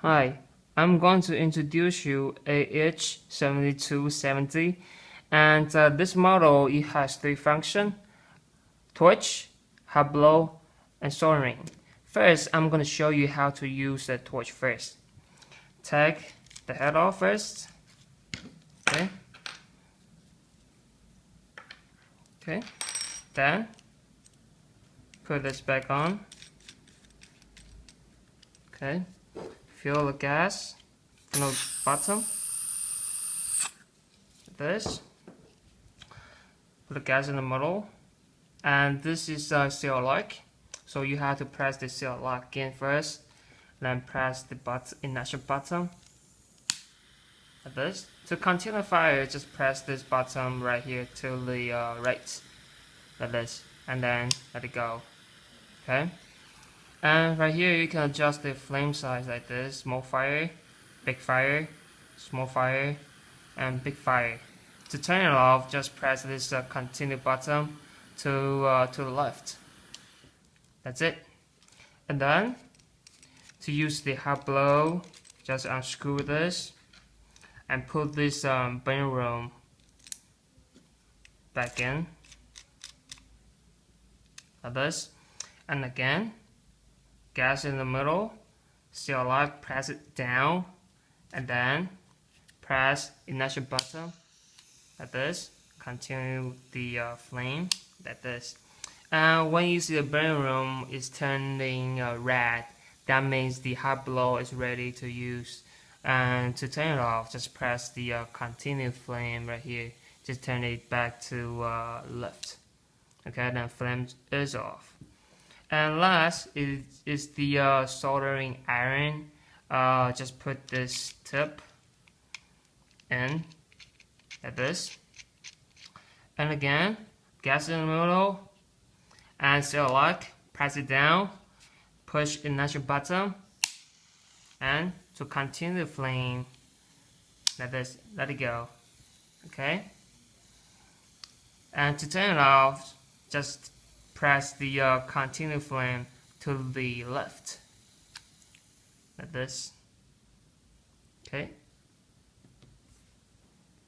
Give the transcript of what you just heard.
Hi, I'm going to introduce you AH-7270, and this model it has three functions: torch, hot blow, and soldering. First, I'm going to show you how to use the torch first. Take the head off first. Okay. Then put this back on. Okay. Fill the gas from the bottom. This. Put the gas in the middle. And this is a seal lock. So you have to press the seal lock again first. Then press the initial button. Like this. To continue the fire, just press this button right here to the right. Like this. And then let it go. Okay. And right here you can adjust the flame size like this: small fire, big fire, small fire, and big fire. To turn it off, just press this continue button to the left. That's it. And then to use the hot blow, just unscrew this and put this burn room back in like this. And again, gas in the middle, seal lock, press it down, and then press initial button like this. Continue the flame like this. When you see the burn room is turning red, that means the hot blow is ready to use. And to turn it off, just press the continue flame right here. Just turn it back to left. Okay, then flame is off. And last is the soldering iron. Just put this tip in like this. And again, gas in the middle and seal lock, press it down, push initial button, and to continue the flame like this, let it go. Okay? And to turn it off, just press the continue flame to the left like this. Okay.